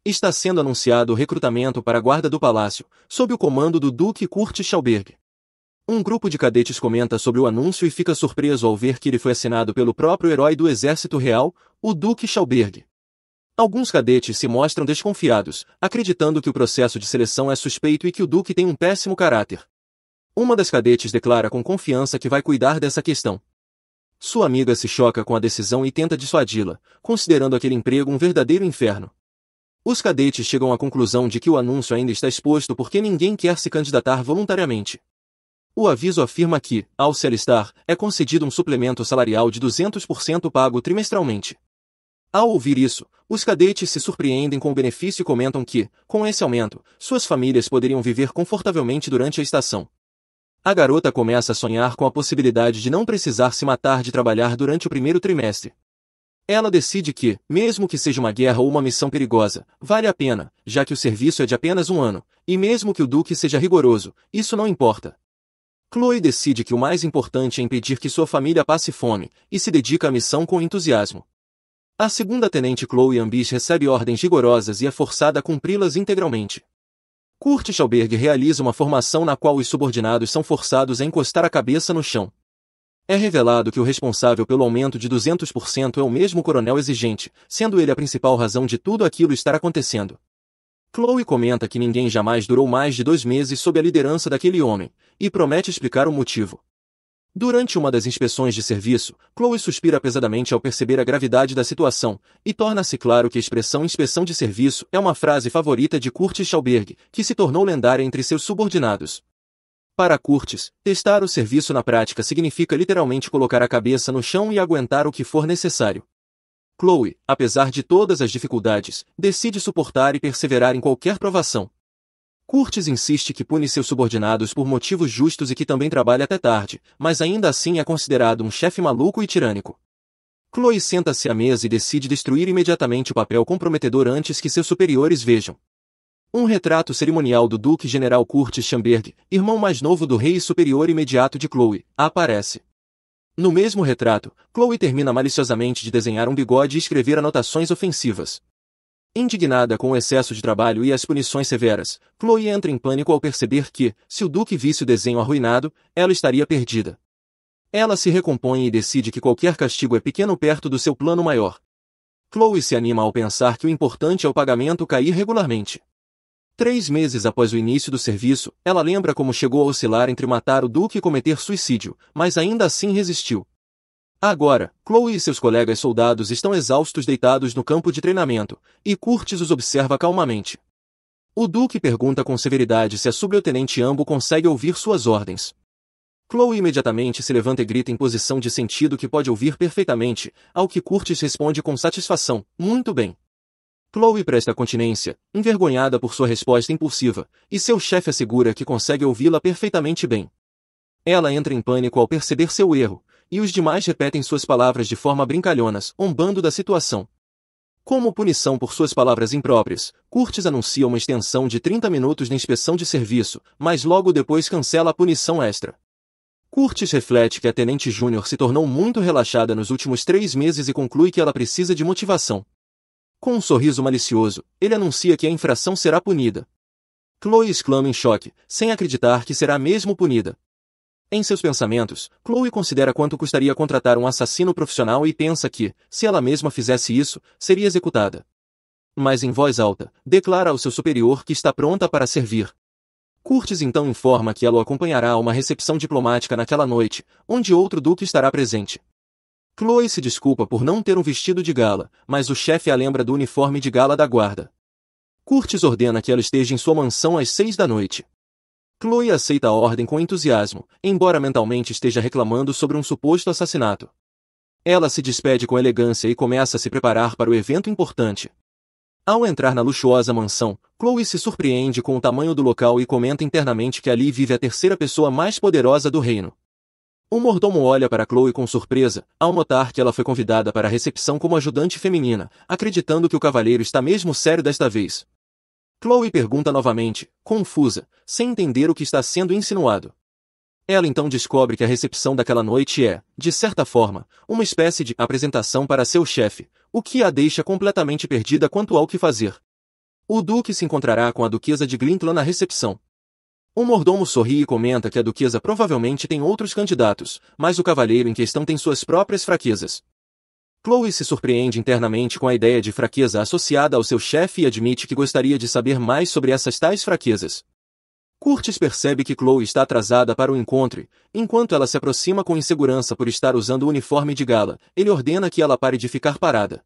Está sendo anunciado o recrutamento para a guarda do palácio, sob o comando do Duque Kurt Schauberg. Um grupo de cadetes comenta sobre o anúncio e fica surpreso ao ver que ele foi assinado pelo próprio herói do Exército Real, o Duque Schauberg. Alguns cadetes se mostram desconfiados, acreditando que o processo de seleção é suspeito e que o Duque tem um péssimo caráter. Uma das cadetes declara com confiança que vai cuidar dessa questão. Sua amiga se choca com a decisão e tenta dissuadi-la, considerando aquele emprego um verdadeiro inferno. Os cadetes chegam à conclusão de que o anúncio ainda está exposto porque ninguém quer se candidatar voluntariamente. O aviso afirma que, ao se alistar, é concedido um suplemento salarial de 200% pago trimestralmente. Ao ouvir isso, os cadetes se surpreendem com o benefício e comentam que, com esse aumento, suas famílias poderiam viver confortavelmente durante a estação. A garota começa a sonhar com a possibilidade de não precisar se matar de trabalhar durante o primeiro trimestre. Ela decide que, mesmo que seja uma guerra ou uma missão perigosa, vale a pena, já que o serviço é de apenas 1 ano, e mesmo que o Duque seja rigoroso, isso não importa. Chloe decide que o mais importante é impedir que sua família passe fome, e se dedica à missão com entusiasmo. A segunda tenente Chloe Ambis recebe ordens rigorosas e é forçada a cumpri-las integralmente. Kurt Schauberg realiza uma formação na qual os subordinados são forçados a encostar a cabeça no chão. É revelado que o responsável pelo aumento de 200% é o mesmo coronel exigente, sendo ele a principal razão de tudo aquilo estar acontecendo. Chloe comenta que ninguém jamais durou mais de 2 meses sob a liderança daquele homem, e promete explicar o motivo. Durante uma das inspeções de serviço, Chloe suspira pesadamente ao perceber a gravidade da situação, e torna-se claro que a expressão inspeção de serviço é uma frase favorita de Kurt Schauberg, que se tornou lendária entre seus subordinados. Para Kurtis, testar o serviço na prática significa literalmente colocar a cabeça no chão e aguentar o que for necessário. Chloe, apesar de todas as dificuldades, decide suportar e perseverar em qualquer provação. Kurtis insiste que pune seus subordinados por motivos justos e que também trabalha até tarde, mas ainda assim é considerado um chefe maluco e tirânico. Chloe senta-se à mesa e decide destruir imediatamente o papel comprometedor antes que seus superiores vejam. Um retrato cerimonial do Duque General Kurt Schauberg, irmão mais novo do rei e superior imediato de Chloe, aparece. No mesmo retrato, Chloe termina maliciosamente de desenhar um bigode e escrever anotações ofensivas. Indignada com o excesso de trabalho e as punições severas, Chloe entra em pânico ao perceber que, se o Duque visse o desenho arruinado, ela estaria perdida. Ela se recompõe e decide que qualquer castigo é pequeno perto do seu plano maior. Chloe se anima ao pensar que o importante é o pagamento cair regularmente. 3 meses após o início do serviço, ela lembra como chegou a oscilar entre matar o Duque e cometer suicídio, mas ainda assim resistiu. Agora, Chloe e seus colegas soldados estão exaustos deitados no campo de treinamento, e Kurtis os observa calmamente. O Duque pergunta com severidade se a subtenente Ambo consegue ouvir suas ordens. Chloe imediatamente se levanta e grita em posição de sentido que pode ouvir perfeitamente, ao que Kurtis responde com satisfação, muito bem. Chloe presta continência, envergonhada por sua resposta impulsiva, e seu chefe assegura que consegue ouvi-la perfeitamente bem. Ela entra em pânico ao perceber seu erro, e os demais repetem suas palavras de forma brincalhonas, zombando da situação. Como punição por suas palavras impróprias, Kurtis anuncia uma extensão de 30 minutos na inspeção de serviço, mas logo depois cancela a punição extra. Kurtis reflete que a Tenente Júnior se tornou muito relaxada nos últimos 3 meses e conclui que ela precisa de motivação. Com um sorriso malicioso, ele anuncia que a infração será punida. Chloe exclama em choque, sem acreditar que será mesmo punida. Em seus pensamentos, Chloe considera quanto custaria contratar um assassino profissional e pensa que, se ela mesma fizesse isso, seria executada. Mas em voz alta, declara ao seu superior que está pronta para servir. Kurtis então informa que ela o acompanhará a uma recepção diplomática naquela noite, onde outro duque estará presente. Chloe se desculpa por não ter um vestido de gala, mas o chefe a lembra do uniforme de gala da guarda. Kurtis ordena que ela esteja em sua mansão às 6 da noite. Chloe aceita a ordem com entusiasmo, embora mentalmente esteja reclamando sobre um suposto assassinato. Ela se despede com elegância e começa a se preparar para o evento importante. Ao entrar na luxuosa mansão, Chloe se surpreende com o tamanho do local e comenta internamente que ali vive a terceira pessoa mais poderosa do reino. O mordomo olha para Chloe com surpresa, ao notar que ela foi convidada para a recepção como ajudante feminina, acreditando que o cavalheiro está mesmo sério desta vez. Chloe pergunta novamente, confusa, sem entender o que está sendo insinuado. Ela então descobre que a recepção daquela noite é, de certa forma, uma espécie de apresentação para seu chefe, o que a deixa completamente perdida quanto ao que fazer. O Duque se encontrará com a Duquesa de Glintlan na recepção. O mordomo sorri e comenta que a Duquesa provavelmente tem outros candidatos, mas o cavalheiro em questão tem suas próprias fraquezas. Chloe se surpreende internamente com a ideia de fraqueza associada ao seu chefe e admite que gostaria de saber mais sobre essas tais fraquezas. Curtis percebe que Chloe está atrasada para o encontro e, enquanto ela se aproxima com insegurança por estar usando o uniforme de gala, ele ordena que ela pare de ficar parada.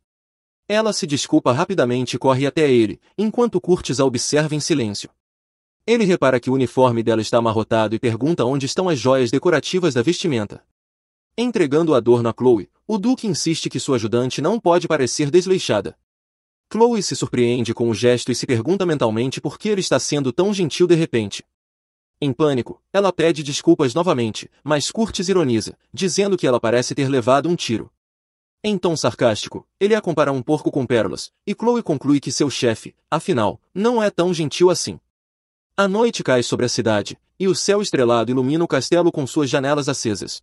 Ela se desculpa rapidamente e corre até ele, enquanto Curtis a observa em silêncio. Ele repara que o uniforme dela está amarrotado e pergunta onde estão as joias decorativas da vestimenta. Entregando o adorno a Chloe, o Duque insiste que sua ajudante não pode parecer desleixada. Chloe se surpreende com o gesto e se pergunta mentalmente por que ele está sendo tão gentil de repente. Em pânico, ela pede desculpas novamente, mas Curtis ironiza, dizendo que ela parece ter levado um tiro. Em tom sarcástico, ele a compara um porco com pérolas, e Chloe conclui que seu chefe, afinal, não é tão gentil assim. A noite cai sobre a cidade, e o céu estrelado ilumina o castelo com suas janelas acesas.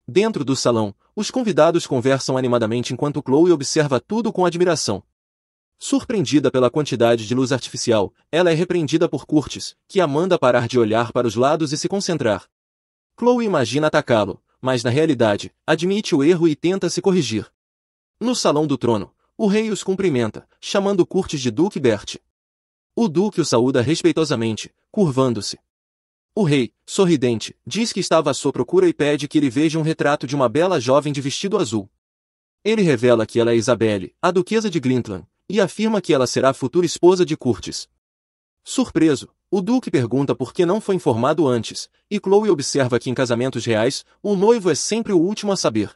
Dentro do salão, os convidados conversam animadamente enquanto Chloe observa tudo com admiração. Surpreendida pela quantidade de luz artificial, ela é repreendida por Curtis, que a manda parar de olhar para os lados e se concentrar. Chloe imagina atacá-lo, mas na realidade, admite o erro e tenta se corrigir. No salão do trono, o rei os cumprimenta, chamando Curtis de Duque Bert. O Duque o saúda respeitosamente, curvando-se. O rei, sorridente, diz que estava à sua procura e pede que ele veja um retrato de uma bela jovem de vestido azul. Ele revela que ela é Isabelle, a Duquesa de Glintlan, e afirma que ela será a futura esposa de Curtis. Surpreso, o Duque pergunta por que não foi informado antes, e Chloe observa que em casamentos reais, o noivo é sempre o último a saber.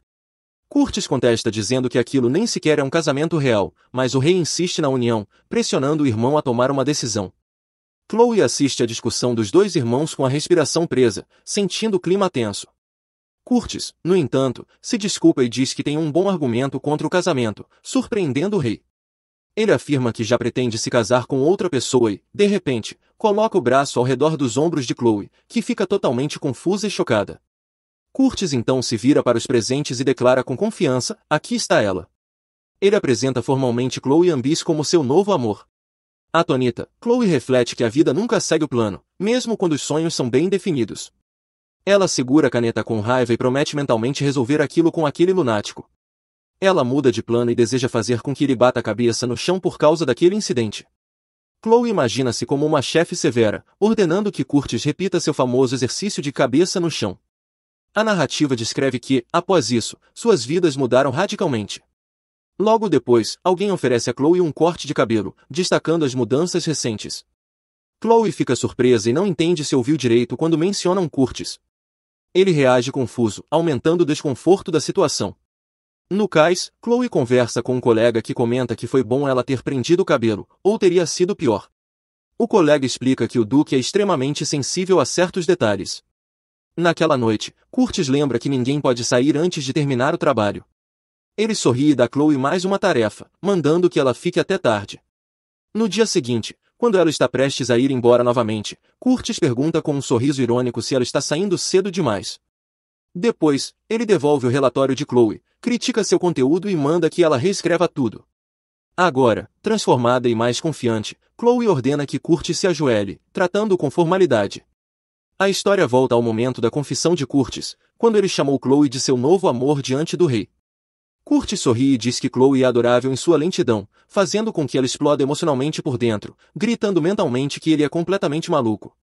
Curtis contesta dizendo que aquilo nem sequer é um casamento real, mas o rei insiste na união, pressionando o irmão a tomar uma decisão. Chloe assiste à discussão dos dois irmãos com a respiração presa, sentindo o clima tenso. Curtis, no entanto, se desculpa e diz que tem um bom argumento contra o casamento, surpreendendo o rei. Ele afirma que já pretende se casar com outra pessoa e, de repente, coloca o braço ao redor dos ombros de Chloe, que fica totalmente confusa e chocada. Curtis então se vira para os presentes e declara com confiança, aqui está ela. Ele apresenta formalmente Chloe Ambis como seu novo amor. Atônita, Chloe reflete que a vida nunca segue o plano, mesmo quando os sonhos são bem definidos. Ela segura a caneta com raiva e promete mentalmente resolver aquilo com aquele lunático. Ela muda de plano e deseja fazer com que ele bata a cabeça no chão por causa daquele incidente. Chloe imagina-se como uma chefe severa, ordenando que Curtis repita seu famoso exercício de cabeça no chão. A narrativa descreve que, após isso, suas vidas mudaram radicalmente. Logo depois, alguém oferece a Chloe um corte de cabelo, destacando as mudanças recentes. Chloe fica surpresa e não entende se ouviu direito quando mencionam Curtis. Ele reage confuso, aumentando o desconforto da situação. No cais, Chloe conversa com um colega que comenta que foi bom ela ter prendido o cabelo, ou teria sido pior. O colega explica que o Duque é extremamente sensível a certos detalhes. Naquela noite, Curtis lembra que ninguém pode sair antes de terminar o trabalho. Ele sorri e dá a Chloe mais uma tarefa, mandando que ela fique até tarde. No dia seguinte, quando ela está prestes a ir embora novamente, Curtis pergunta com um sorriso irônico se ela está saindo cedo demais. Depois, ele devolve o relatório de Chloe, critica seu conteúdo e manda que ela reescreva tudo. Agora, transformada e mais confiante, Chloe ordena que Curtis se ajoelhe, tratando-o com formalidade. A história volta ao momento da confissão de Curtis, quando ele chamou Chloe de seu novo amor diante do rei. Curtis sorri e diz que Chloe é adorável em sua lentidão, fazendo com que ela exploda emocionalmente por dentro, gritando mentalmente que ele é completamente maluco.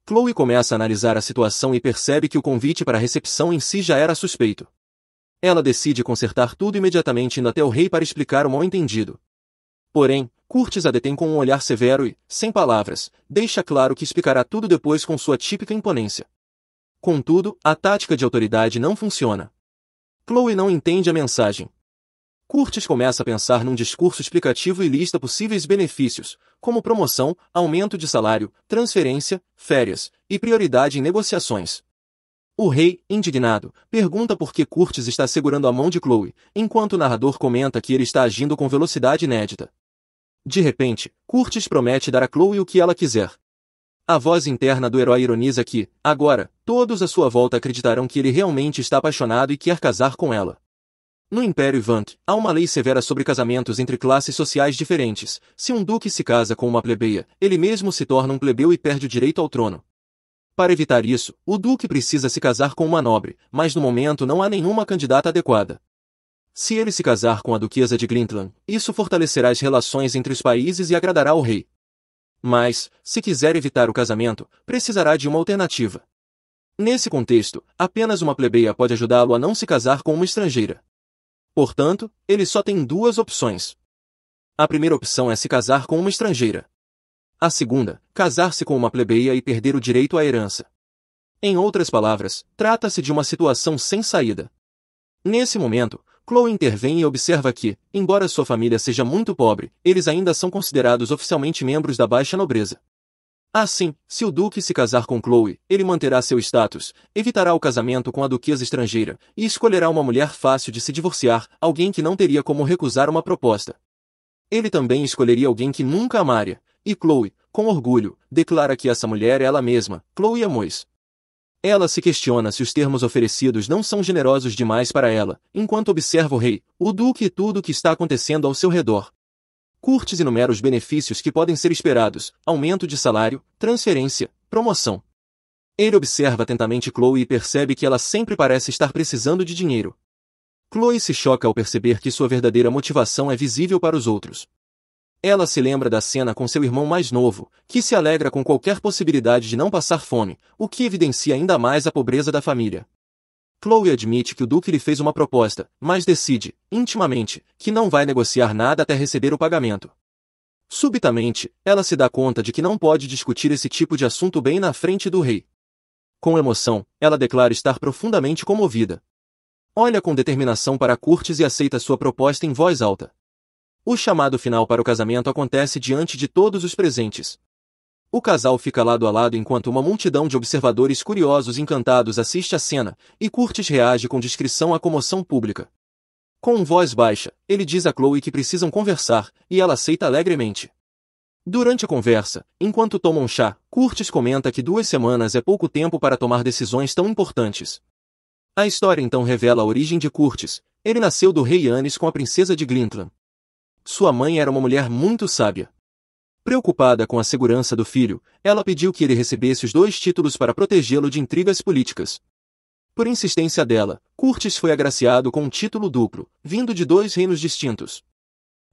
Chloe começa a analisar a situação e percebe que o convite para a recepção em si já era suspeito. Ela decide consertar tudo imediatamente indo até o rei para explicar o mal-entendido. Porém, Curtis a detém com um olhar severo e, sem palavras, deixa claro que explicará tudo depois com sua típica imponência. Contudo, a tática de autoridade não funciona. Chloe não entende a mensagem. Curtis começa a pensar num discurso explicativo e lista possíveis benefícios, como promoção, aumento de salário, transferência, férias e prioridade em negociações. O rei, indignado, pergunta por que Curtis está segurando a mão de Chloe, enquanto o narrador comenta que ele está agindo com velocidade inédita. De repente, Curtis promete dar a Chloe o que ela quiser. A voz interna do herói ironiza que, agora, todos à sua volta acreditarão que ele realmente está apaixonado e quer casar com ela. No Império Vant, há uma lei severa sobre casamentos entre classes sociais diferentes. Se um duque se casa com uma plebeia, ele mesmo se torna um plebeu e perde o direito ao trono. Para evitar isso, o duque precisa se casar com uma nobre, mas no momento não há nenhuma candidata adequada. Se ele se casar com a duquesa de Glintland, isso fortalecerá as relações entre os países e agradará ao rei. Mas, se quiser evitar o casamento, precisará de uma alternativa. Nesse contexto, apenas uma plebeia pode ajudá-lo a não se casar com uma estrangeira. Portanto, ele só tem duas opções. A primeira opção é se casar com uma estrangeira. A segunda, casar-se com uma plebeia e perder o direito à herança. Em outras palavras, trata-se de uma situação sem saída. Nesse momento, Chloe intervém e observa que, embora sua família seja muito pobre, eles ainda são considerados oficialmente membros da baixa nobreza. Assim, se o duque se casar com Chloe, ele manterá seu status, evitará o casamento com a duquesa estrangeira, e escolherá uma mulher fácil de se divorciar, alguém que não teria como recusar uma proposta. Ele também escolheria alguém que nunca amaria, e Chloe, com orgulho, declara que essa mulher é ela mesma, Chloe Amos. Ela se questiona se os termos oferecidos não são generosos demais para ela, enquanto observa o rei, o duque e tudo o que está acontecendo ao seu redor. Curtis enumera os benefícios que podem ser esperados: aumento de salário, transferência, promoção. Ele observa atentamente Chloe e percebe que ela sempre parece estar precisando de dinheiro. Chloe se choca ao perceber que sua verdadeira motivação é visível para os outros. Ela se lembra da cena com seu irmão mais novo, que se alegra com qualquer possibilidade de não passar fome, o que evidencia ainda mais a pobreza da família. Chloe admite que o duque lhe fez uma proposta, mas decide, intimamente, que não vai negociar nada até receber o pagamento. Subitamente, ela se dá conta de que não pode discutir esse tipo de assunto bem na frente do rei. Com emoção, ela declara estar profundamente comovida. Olha com determinação para Curtis e aceita sua proposta em voz alta. O chamado final para o casamento acontece diante de todos os presentes. O casal fica lado a lado enquanto uma multidão de observadores curiosos e encantados assiste à cena, e Curtis reage com discrição à comoção pública. Com voz baixa, ele diz a Chloe que precisam conversar, e ela aceita alegremente. Durante a conversa, enquanto tomam chá, Curtis comenta que 2 semanas é pouco tempo para tomar decisões tão importantes. A história então revela a origem de Curtis. Ele nasceu do rei Yanis com a princesa de Glintland. Sua mãe era uma mulher muito sábia. Preocupada com a segurança do filho, ela pediu que ele recebesse os 2 títulos para protegê-lo de intrigas políticas. Por insistência dela, Curtis foi agraciado com um título duplo, vindo de 2 reinos distintos.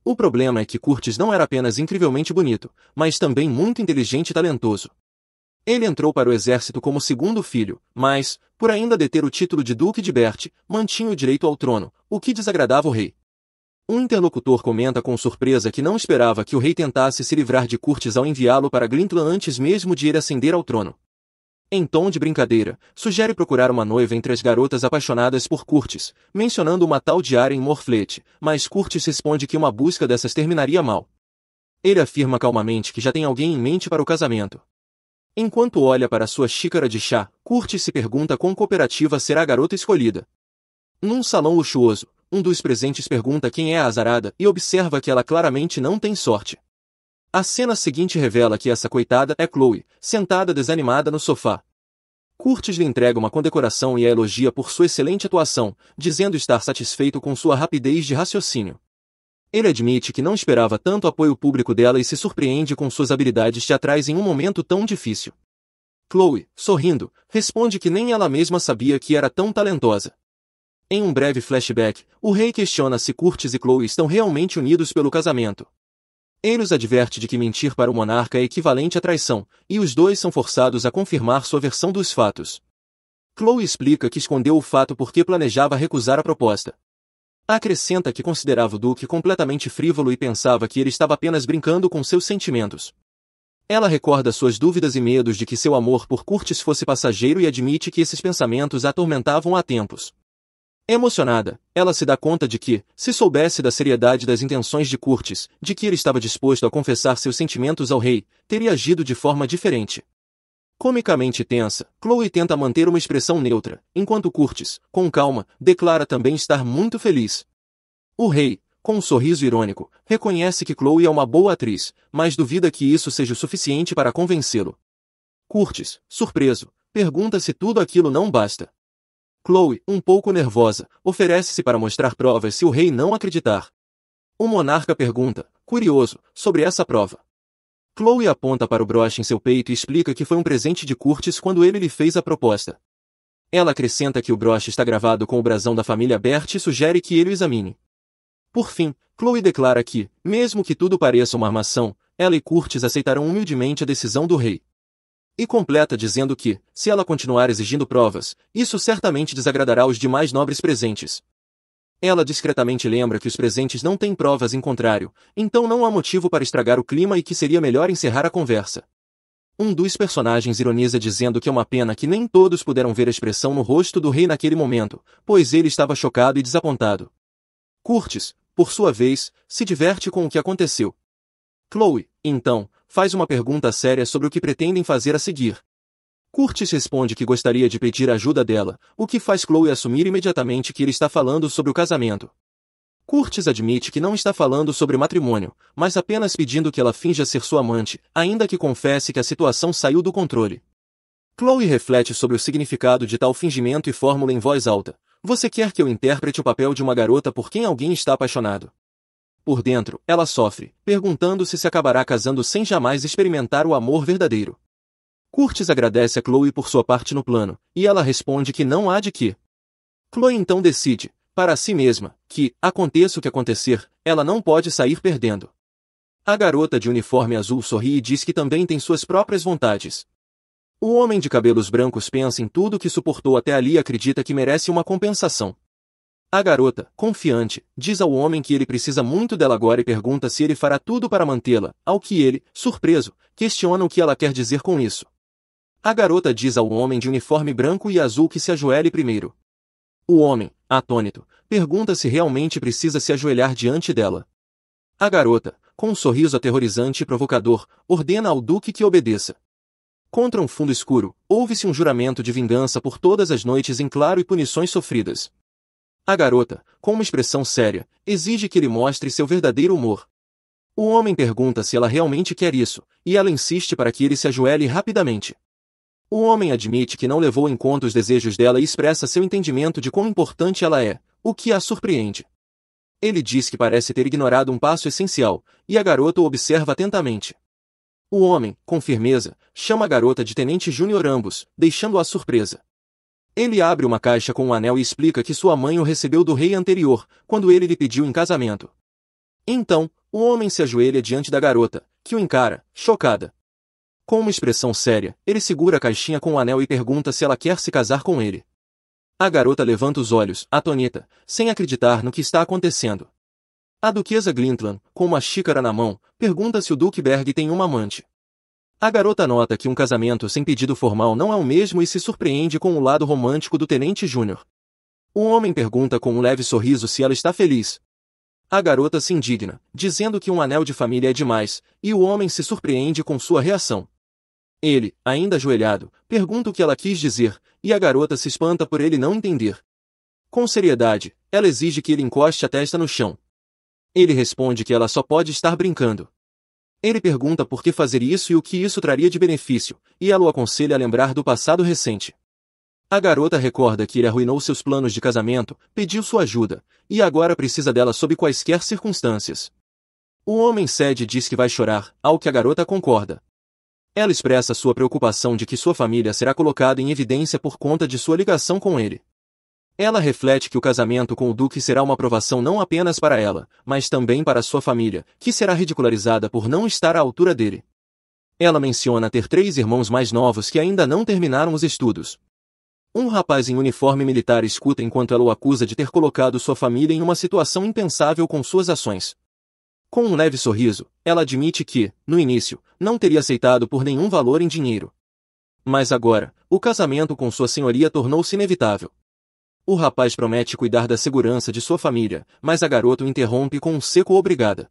O problema é que Curtis não era apenas incrivelmente bonito, mas também muito inteligente e talentoso. Ele entrou para o exército como segundo filho, mas, por ainda deter o título de Duque de Bert, mantinha o direito ao trono, o que desagradava o rei. Um interlocutor comenta com surpresa que não esperava que o rei tentasse se livrar de Curtis ao enviá-lo para Glintland antes mesmo de ele ascender ao trono. Em tom de brincadeira, sugere procurar uma noiva entre as garotas apaixonadas por Curtis, mencionando uma tal de Arryn Morflete, mas Curtis responde que uma busca dessas terminaria mal. Ele afirma calmamente que já tem alguém em mente para o casamento. Enquanto olha para sua xícara de chá, Curtis se pergunta quão cooperativa será a garota escolhida. Num salão luxuoso, um dos presentes pergunta quem é a azarada e observa que ela claramente não tem sorte. A cena seguinte revela que essa coitada é Chloe, sentada desanimada no sofá. Curtis lhe entrega uma condecoração e a elogia por sua excelente atuação, dizendo estar satisfeito com sua rapidez de raciocínio. Ele admite que não esperava tanto apoio público dela e se surpreende com suas habilidades teatrais em um momento tão difícil. Chloe, sorrindo, responde que nem ela mesma sabia que era tão talentosa. Em um breve flashback, o rei questiona se Curtis e Chloe estão realmente unidos pelo casamento. Ele os adverte de que mentir para o monarca é equivalente à traição, e os dois são forçados a confirmar sua versão dos fatos. Chloe explica que escondeu o fato porque planejava recusar a proposta. Acrescenta que considerava o duque completamente frívolo e pensava que ele estava apenas brincando com seus sentimentos. Ela recorda suas dúvidas e medos de que seu amor por Curtis fosse passageiro e admite que esses pensamentos a atormentavam há tempos. Emocionada, ela se dá conta de que, se soubesse da seriedade das intenções de Curtis, de que ele estava disposto a confessar seus sentimentos ao rei, teria agido de forma diferente. Comicamente tensa, Chloe tenta manter uma expressão neutra, enquanto Curtis, com calma, declara também estar muito feliz. O rei, com um sorriso irônico, reconhece que Chloe é uma boa atriz, mas duvida que isso seja o suficiente para convencê-lo. Curtis, surpreso, pergunta se tudo aquilo não basta. Chloe, um pouco nervosa, oferece-se para mostrar provas se o rei não acreditar. O monarca pergunta, curioso, sobre essa prova. Chloe aponta para o broche em seu peito e explica que foi um presente de Curtis quando ele lhe fez a proposta. Ela acrescenta que o broche está gravado com o brasão da família Bert e sugere que ele o examine. Por fim, Chloe declara que, mesmo que tudo pareça uma armação, ela e Curtis aceitarão humildemente a decisão do rei. E completa dizendo que, se ela continuar exigindo provas, isso certamente desagradará os demais nobres presentes. Ela discretamente lembra que os presentes não têm provas em contrário, então não há motivo para estragar o clima e que seria melhor encerrar a conversa. Um dos personagens ironiza dizendo que é uma pena que nem todos puderam ver a expressão no rosto do rei naquele momento, pois ele estava chocado e desapontado. Curtis, por sua vez, se diverte com o que aconteceu. Chloe, então, faz uma pergunta séria sobre o que pretendem fazer a seguir. Curtis responde que gostaria de pedir a ajuda dela, o que faz Chloe assumir imediatamente que ele está falando sobre o casamento. Curtis admite que não está falando sobre matrimônio, mas apenas pedindo que ela finja ser sua amante, ainda que confesse que a situação saiu do controle. Chloe reflete sobre o significado de tal fingimento e formula em voz alta: "Você quer que eu interprete o papel de uma garota por quem alguém está apaixonado?" Por dentro, ela sofre, perguntando-se se acabará casando sem jamais experimentar o amor verdadeiro. Curtis agradece a Chloe por sua parte no plano, e ela responde que não há de que. Chloe então decide, para si mesma, que, aconteça o que acontecer, ela não pode sair perdendo. A garota de uniforme azul sorri e diz que também tem suas próprias vontades. O homem de cabelos brancos pensa em tudo que suportou até ali e acredita que merece uma compensação. A garota, confiante, diz ao homem que ele precisa muito dela agora e pergunta se ele fará tudo para mantê-la, ao que ele, surpreso, questiona o que ela quer dizer com isso. A garota diz ao homem de uniforme branco e azul que se ajoelhe primeiro. O homem, atônito, pergunta se realmente precisa se ajoelhar diante dela. A garota, com um sorriso aterrorizante e provocador, ordena ao duque que obedeça. Contra um fundo escuro, ouve-se um juramento de vingança por todas as noites em claro e punições sofridas. A garota, com uma expressão séria, exige que ele mostre seu verdadeiro humor. O homem pergunta se ela realmente quer isso, e ela insiste para que ele se ajoelhe rapidamente. O homem admite que não levou em conta os desejos dela e expressa seu entendimento de quão importante ela é, o que a surpreende. Ele diz que parece ter ignorado um passo essencial, e a garota o observa atentamente. O homem, com firmeza, chama a garota de Tenente Júnior ambos, deixando-a surpresa. Ele abre uma caixa com um anel e explica que sua mãe o recebeu do rei anterior, quando ele lhe pediu em casamento. Então, o homem se ajoelha diante da garota, que o encara, chocada. Com uma expressão séria, ele segura a caixinha com o anel e pergunta se ela quer se casar com ele. A garota levanta os olhos, atônita, sem acreditar no que está acontecendo. A duquesa Glintlan, com uma xícara na mão, pergunta se o Duque Berg tem uma amante. A garota nota que um casamento sem pedido formal não é o mesmo e se surpreende com o lado romântico do Tenente Júnior. O homem pergunta com um leve sorriso se ela está feliz. A garota se indigna, dizendo que um anel de família é demais, e o homem se surpreende com sua reação. Ele, ainda ajoelhado, pergunta o que ela quis dizer, e a garota se espanta por ele não entender. Com seriedade, ela exige que ele encoste a testa no chão. Ele responde que ela só pode estar brincando. Ele pergunta por que fazer isso e o que isso traria de benefício, e ela o aconselha a lembrar do passado recente. A garota recorda que ele arruinou seus planos de casamento, pediu sua ajuda, e agora precisa dela sob quaisquer circunstâncias. O homem cede e diz que vai chorar, ao que a garota concorda. Ela expressa sua preocupação de que sua família será colocada em evidência por conta de sua ligação com ele. Ela reflete que o casamento com o Duque será uma provação não apenas para ela, mas também para sua família, que será ridicularizada por não estar à altura dele. Ela menciona ter 3 irmãos mais novos que ainda não terminaram os estudos. Um rapaz em uniforme militar escuta enquanto ela o acusa de ter colocado sua família em uma situação impensável com suas ações. Com um leve sorriso, ela admite que, no início, não teria aceitado por nenhum valor em dinheiro. Mas agora, o casamento com sua senhoria tornou-se inevitável. O rapaz promete cuidar da segurança de sua família, mas a garota o interrompe com um seco obrigada.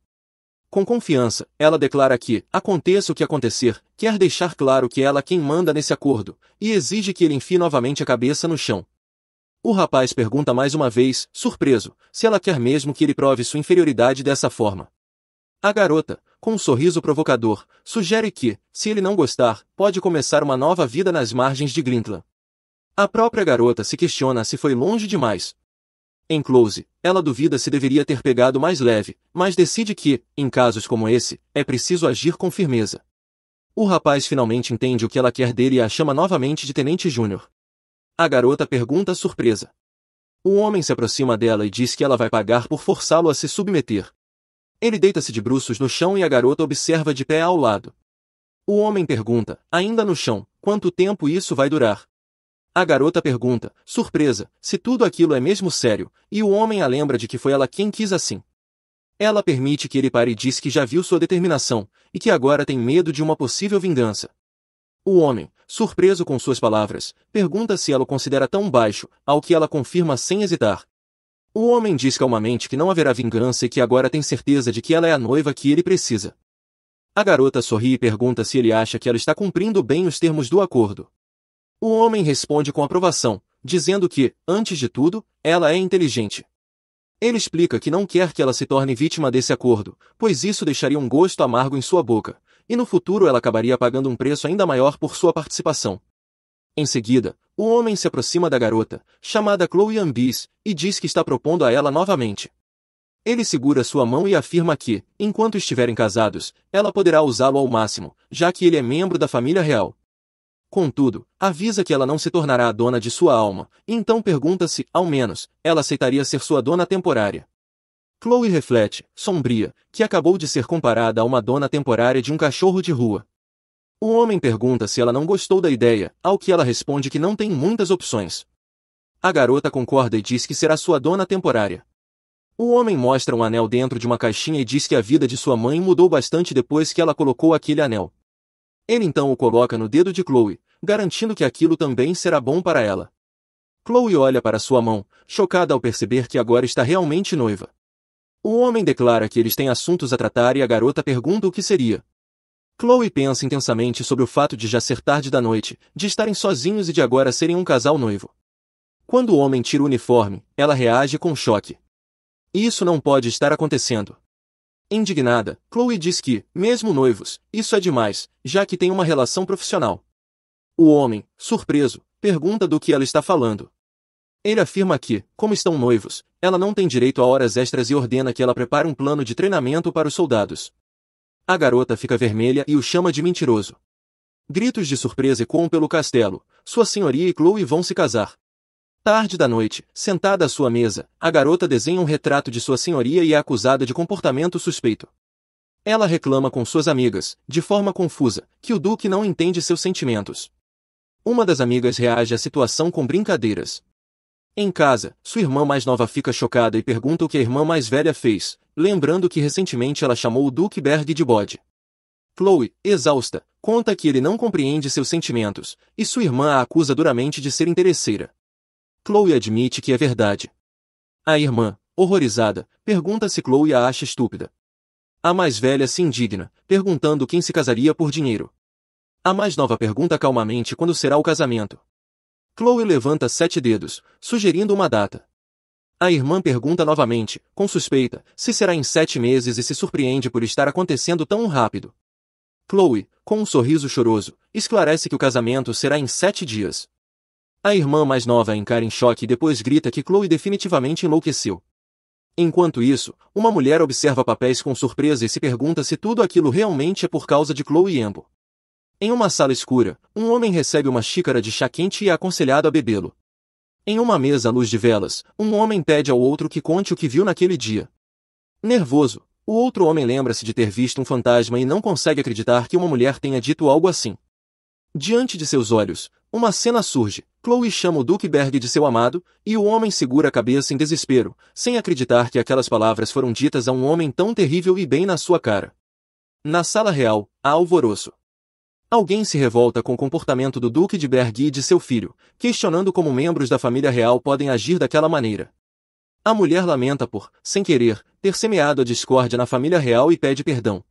Com confiança, ela declara que, aconteça o que acontecer, quer deixar claro que ela é quem manda nesse acordo, e exige que ele enfie novamente a cabeça no chão. O rapaz pergunta mais uma vez, surpreso, se ela quer mesmo que ele prove sua inferioridade dessa forma. A garota, com um sorriso provocador, sugere que, se ele não gostar, pode começar uma nova vida nas margens de Glintlan. A própria garota se questiona se foi longe demais. Em close, ela duvida se deveria ter pegado mais leve, mas decide que, em casos como esse, é preciso agir com firmeza. O rapaz finalmente entende o que ela quer dele e a chama novamente de Tenente Júnior. A garota pergunta surpresa. O homem se aproxima dela e diz que ela vai pagar por forçá-lo a se submeter. Ele deita-se de bruços no chão e a garota observa de pé ao lado. O homem pergunta, ainda no chão, quanto tempo isso vai durar? A garota pergunta, surpresa, se tudo aquilo é mesmo sério, e o homem a lembra de que foi ela quem quis assim. Ela permite que ele pare e diz que já viu sua determinação, e que agora tem medo de uma possível vingança. O homem, surpreso com suas palavras, pergunta se ela o considera tão baixo, ao que ela confirma sem hesitar. O homem diz calmamente que não haverá vingança e que agora tem certeza de que ela é a noiva que ele precisa. A garota sorri e pergunta se ele acha que ela está cumprindo bem os termos do acordo. O homem responde com aprovação, dizendo que, antes de tudo, ela é inteligente. Ele explica que não quer que ela se torne vítima desse acordo, pois isso deixaria um gosto amargo em sua boca, e no futuro ela acabaria pagando um preço ainda maior por sua participação. Em seguida, o homem se aproxima da garota, chamada Chloe Ambis, e diz que está propondo a ela novamente. Ele segura sua mão e afirma que, enquanto estiverem casados, ela poderá usá-lo ao máximo, já que ele é membro da família real. Contudo, avisa que ela não se tornará a dona de sua alma, e então pergunta se, ao menos, ela aceitaria ser sua dona temporária. Chloe reflete, sombria, que acabou de ser comparada a uma dona temporária de um cachorro de rua. O homem pergunta se ela não gostou da ideia, ao que ela responde que não tem muitas opções. A garota concorda e diz que será sua dona temporária. O homem mostra um anel dentro de uma caixinha e diz que a vida de sua mãe mudou bastante depois que ela colocou aquele anel. Ele então o coloca no dedo de Chloe, garantindo que aquilo também será bom para ela. Chloe olha para sua mão, chocada ao perceber que agora está realmente noiva. O homem declara que eles têm assuntos a tratar e a garota pergunta o que seria. Chloe pensa intensamente sobre o fato de já ser tarde da noite, de estarem sozinhos e de agora serem um casal noivo. Quando o homem tira o uniforme, ela reage com choque. Isso não pode estar acontecendo. Indignada, Chloe diz que, mesmo noivos, isso é demais, já que tem uma relação profissional. O homem, surpreso, pergunta do que ela está falando. Ele afirma que, como estão noivos, ela não tem direito a horas extras e ordena que ela prepare um plano de treinamento para os soldados. A garota fica vermelha e o chama de mentiroso. Gritos de surpresa ecoam pelo castelo, sua senhoria e Chloe vão se casar. Tarde da noite, sentada à sua mesa, a garota desenha um retrato de sua senhoria e é acusada de comportamento suspeito. Ela reclama com suas amigas, de forma confusa, que o duque não entende seus sentimentos. Uma das amigas reage à situação com brincadeiras. Em casa, sua irmã mais nova fica chocada e pergunta o que a irmã mais velha fez, lembrando que recentemente ela chamou o Duque Berg de bode. Chloe, exausta, conta que ele não compreende seus sentimentos, e sua irmã a acusa duramente de ser interesseira. Chloe admite que é verdade. A irmã, horrorizada, pergunta se Chloe a acha estúpida. A mais velha se indigna, perguntando quem se casaria por dinheiro. A mais nova pergunta calmamente quando será o casamento. Chloe levanta 7 dedos, sugerindo uma data. A irmã pergunta novamente, com suspeita, se será em 7 meses e se surpreende por estar acontecendo tão rápido. Chloe, com um sorriso choroso, esclarece que o casamento será em 7 dias. A irmã mais nova encara em choque e depois grita que Chloe definitivamente enlouqueceu. Enquanto isso, uma mulher observa papéis com surpresa e se pergunta se tudo aquilo realmente é por causa de Chloe Embo. Em uma sala escura, um homem recebe uma xícara de chá quente e é aconselhado a bebê-lo. Em uma mesa à luz de velas, um homem pede ao outro que conte o que viu naquele dia. Nervoso, o outro homem lembra-se de ter visto um fantasma e não consegue acreditar que uma mulher tenha dito algo assim. Diante de seus olhos, uma cena surge. Chloe chama o Duque Berg de seu amado, e o homem segura a cabeça em desespero, sem acreditar que aquelas palavras foram ditas a um homem tão terrível e bem na sua cara. Na sala real, há alvoroço. Alguém se revolta com o comportamento do Duque de Berg e de seu filho, questionando como membros da família real podem agir daquela maneira. A mulher lamenta por, sem querer, ter semeado a discórdia na família real e pede perdão.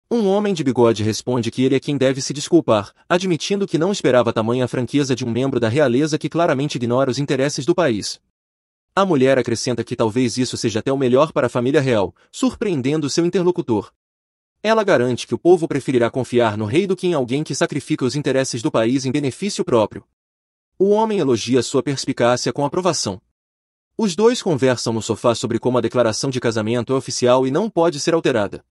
Um homem de bigode responde que ele é quem deve se desculpar, admitindo que não esperava tamanha franqueza de um membro da realeza que claramente ignora os interesses do país. A mulher acrescenta que talvez isso seja até o melhor para a família real, surpreendendo seu interlocutor. Ela garante que o povo preferirá confiar no rei do que em alguém que sacrifica os interesses do país em benefício próprio. O homem elogia sua perspicácia com aprovação. Os dois conversam no sofá sobre como a declaração de casamento é oficial e não pode ser alterada.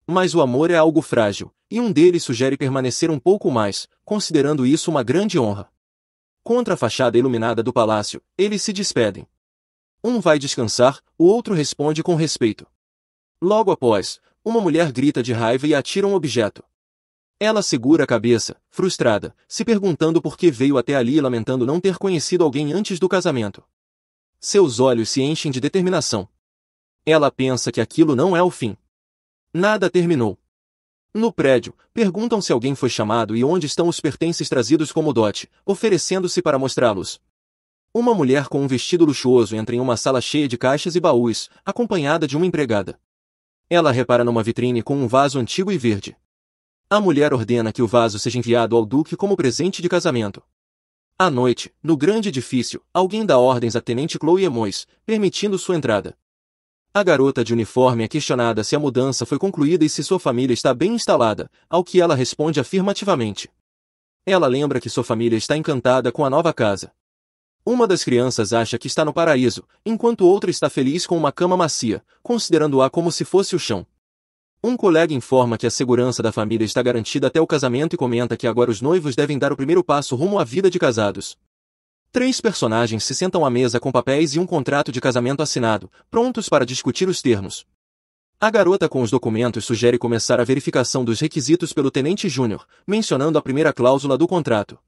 Mas o amor é algo frágil, e um deles sugere permanecer um pouco mais, considerando isso uma grande honra. Contra a fachada iluminada do palácio, eles se despedem. Um vai descansar, o outro responde com respeito. Logo após, uma mulher grita de raiva e atira um objeto. Ela segura a cabeça, frustrada, se perguntando por que veio até ali e lamentando não ter conhecido alguém antes do casamento. Seus olhos se enchem de determinação. Ela pensa que aquilo não é o fim. Nada terminou. No prédio, perguntam se alguém foi chamado e onde estão os pertences trazidos como dote, oferecendo-se para mostrá-los. Uma mulher com um vestido luxuoso entra em uma sala cheia de caixas e baús, acompanhada de uma empregada. Ela repara numa vitrine com um vaso antigo e verde. A mulher ordena que o vaso seja enviado ao duque como presente de casamento. À noite, no grande edifício, alguém dá ordens a Tenente Chloe Emois, permitindo sua entrada. A garota de uniforme é questionada se a mudança foi concluída e se sua família está bem instalada, ao que ela responde afirmativamente. Ela lembra que sua família está encantada com a nova casa. Uma das crianças acha que está no paraíso, enquanto outra está feliz com uma cama macia, considerando-a como se fosse o chão. Um colega informa que a segurança da família está garantida até o casamento e comenta que agora os noivos devem dar o primeiro passo rumo à vida de casados. 3 personagens se sentam à mesa com papéis e um contrato de casamento assinado, prontos para discutir os termos. A garota com os documentos sugere começar a verificação dos requisitos pelo Tenente Júnior, mencionando a primeira cláusula do contrato.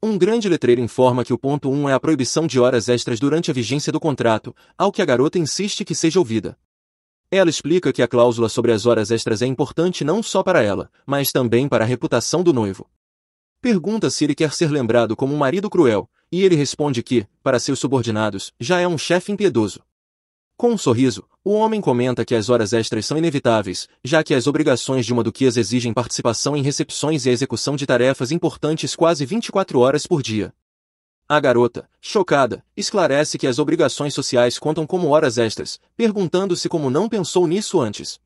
Um grande letreiro informa que o ponto 1 é a proibição de horas extras durante a vigência do contrato, ao que a garota insiste que seja ouvida. Ela explica que a cláusula sobre as horas extras é importante não só para ela, mas também para a reputação do noivo. Pergunta se ele quer ser lembrado como um marido cruel, e ele responde que, para seus subordinados, já é um chefe impiedoso. Com um sorriso, o homem comenta que as horas extras são inevitáveis, já que as obrigações de uma duquesa exigem participação em recepções e a execução de tarefas importantes quase 24 horas por dia. A garota, chocada, esclarece que as obrigações sociais contam como horas extras, perguntando-se como não pensou nisso antes.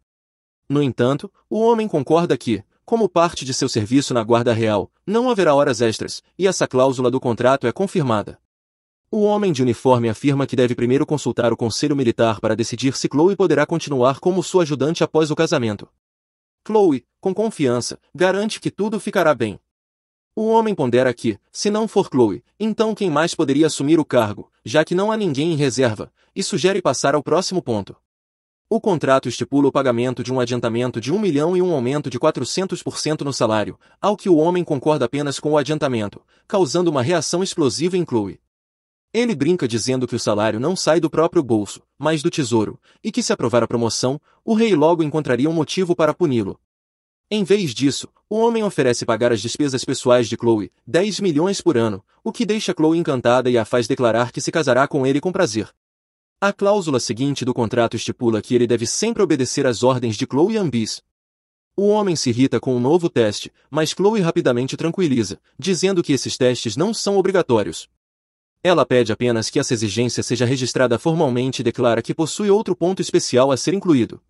No entanto, o homem concorda que, como parte de seu serviço na Guarda Real, não haverá horas extras, e essa cláusula do contrato é confirmada. O homem de uniforme afirma que deve primeiro consultar o Conselho Militar para decidir se Chloe poderá continuar como sua ajudante após o casamento. Chloe, com confiança, garante que tudo ficará bem. O homem pondera que, se não for Chloe, então quem mais poderia assumir o cargo, já que não há ninguém em reserva, e sugere passar ao próximo ponto. O contrato estipula o pagamento de um adiantamento de 1 milhão e um aumento de 400% no salário, ao que o homem concorda apenas com o adiantamento, causando uma reação explosiva em Chloe. Ele brinca dizendo que o salário não sai do próprio bolso, mas do tesouro, e que se aprovar a promoção, o rei logo encontraria um motivo para puni-lo. Em vez disso, o homem oferece pagar as despesas pessoais de Chloe, 10 milhões por ano, o que deixa Chloe encantada e a faz declarar que se casará com ele com prazer. A cláusula seguinte do contrato estipula que ele deve sempre obedecer às ordens de Chloe Ambis. O homem se irrita com um novo teste, mas Chloe rapidamente tranquiliza, dizendo que esses testes não são obrigatórios. Ela pede apenas que essa exigência seja registrada formalmente e declara que possui outro ponto especial a ser incluído.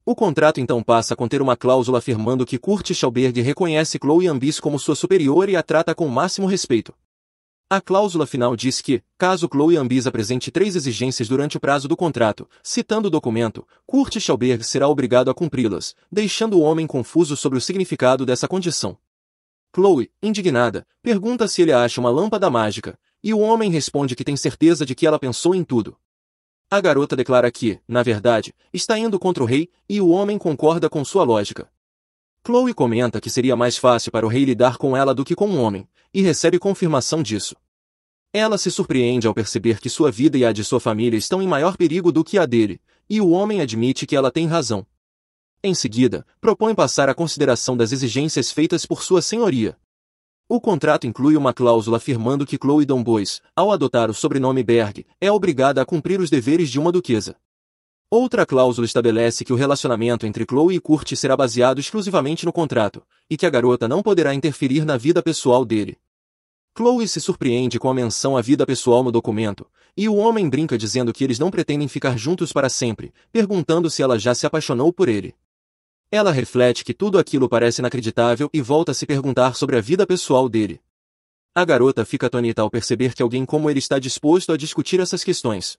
O contrato então passa a conter uma cláusula afirmando que Kurt Schauberg reconhece Chloe Ambis como sua superior e a trata com o máximo respeito. A cláusula final diz que, caso Chloe Ambis apresente 3 exigências durante o prazo do contrato, citando o documento, Kurt Schauberg será obrigado a cumpri-las, deixando o homem confuso sobre o significado dessa condição. Chloe, indignada, pergunta se ele acha uma lâmpada mágica, e o homem responde que tem certeza de que ela pensou em tudo. A garota declara que, na verdade, está indo contra o rei, e o homem concorda com sua lógica. Chloe comenta que seria mais fácil para o rei lidar com ela do que com um homem, e recebe confirmação disso. Ela se surpreende ao perceber que sua vida e a de sua família estão em maior perigo do que a dele, e o homem admite que ela tem razão. Em seguida, propõe passar à consideração das exigências feitas por sua senhoria. O contrato inclui uma cláusula afirmando que Chloe Dombois, ao adotar o sobrenome Berg, é obrigada a cumprir os deveres de uma duquesa. Outra cláusula estabelece que o relacionamento entre Chloe e Kurt será baseado exclusivamente no contrato, e que a garota não poderá interferir na vida pessoal dele. Chloe se surpreende com a menção à vida pessoal no documento, e o homem brinca dizendo que eles não pretendem ficar juntos para sempre, perguntando se ela já se apaixonou por ele. Ela reflete que tudo aquilo parece inacreditável e volta a se perguntar sobre a vida pessoal dele. A garota fica atônita ao perceber que alguém como ele está disposto a discutir essas questões.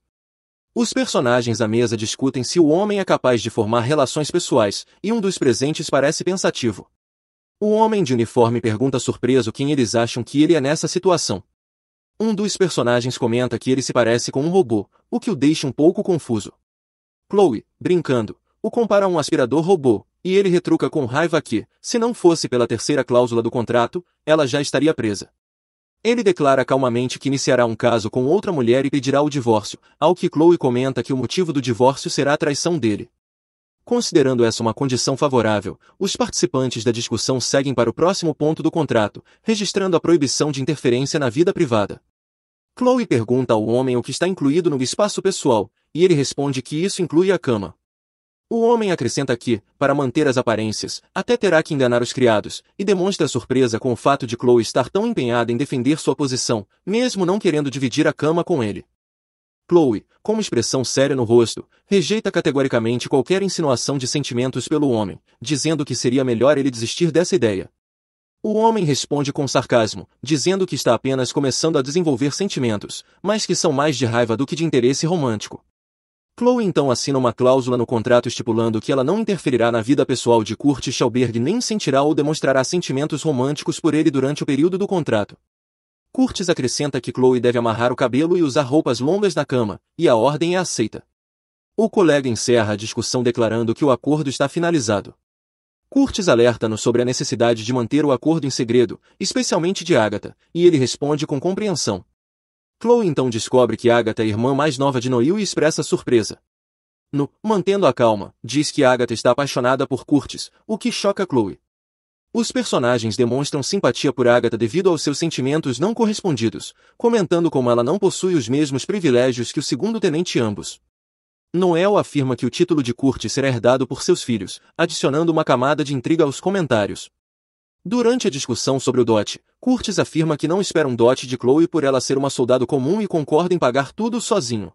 Os personagens à mesa discutem se o homem é capaz de formar relações pessoais, e um dos presentes parece pensativo. O homem de uniforme pergunta surpreso quem eles acham que ele é nessa situação. Um dos personagens comenta que ele se parece com um robô, o que o deixa um pouco confuso. Chloe, brincando, o compara a um aspirador robô, e ele retruca com raiva que, se não fosse pela terceira cláusula do contrato, ela já estaria presa. Ele declara calmamente que iniciará um caso com outra mulher e pedirá o divórcio, ao que Chloe comenta que o motivo do divórcio será a traição dele. Considerando essa uma condição favorável, os participantes da discussão seguem para o próximo ponto do contrato, registrando a proibição de interferência na vida privada. Chloe pergunta ao homem o que está incluído no espaço pessoal, e ele responde que isso inclui a cama. O homem acrescenta que, para manter as aparências, até terá que enganar os criados, e demonstra surpresa com o fato de Chloe estar tão empenhada em defender sua posição, mesmo não querendo dividir a cama com ele. Chloe, com uma expressão séria no rosto, rejeita categoricamente qualquer insinuação de sentimentos pelo homem, dizendo que seria melhor ele desistir dessa ideia. O homem responde com sarcasmo, dizendo que está apenas começando a desenvolver sentimentos, mas que são mais de raiva do que de interesse romântico. Chloe então assina uma cláusula no contrato estipulando que ela não interferirá na vida pessoal de Kurt Schauberg nem sentirá ou demonstrará sentimentos românticos por ele durante o período do contrato. Curtis acrescenta que Chloe deve amarrar o cabelo e usar roupas longas na cama, e a ordem é aceita. O colega encerra a discussão declarando que o acordo está finalizado. Curtis alerta-no sobre a necessidade de manter o acordo em segredo, especialmente de Agatha, e ele responde com compreensão. Chloe então descobre que Agatha é a irmã mais nova de Noel e expressa surpresa. No Mantendo a Calma, diz que Agatha está apaixonada por Curtis, o que choca Chloe. Os personagens demonstram simpatia por Agatha devido aos seus sentimentos não correspondidos, comentando como ela não possui os mesmos privilégios que o segundo-tenente ambos. Noel afirma que o título de Curtis será herdado por seus filhos, adicionando uma camada de intriga aos comentários. Durante a discussão sobre o dote, Curtis afirma que não espera um dote de Chloe por ela ser uma soldado comum e concorda em pagar tudo sozinho.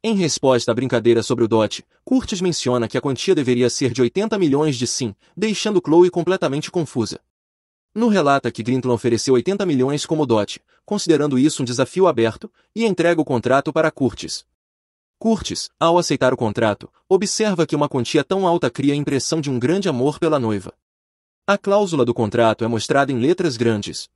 Em resposta à brincadeira sobre o dote, Curtis menciona que a quantia deveria ser de 80 milhões de sim, deixando Chloe completamente confusa. No relata que Grinton ofereceu 80 milhões como dote, considerando isso um desafio aberto, e entrega o contrato para Curtis. Curtis, ao aceitar o contrato, observa que uma quantia tão alta cria a impressão de um grande amor pela noiva. A cláusula do contrato é mostrada em letras grandes.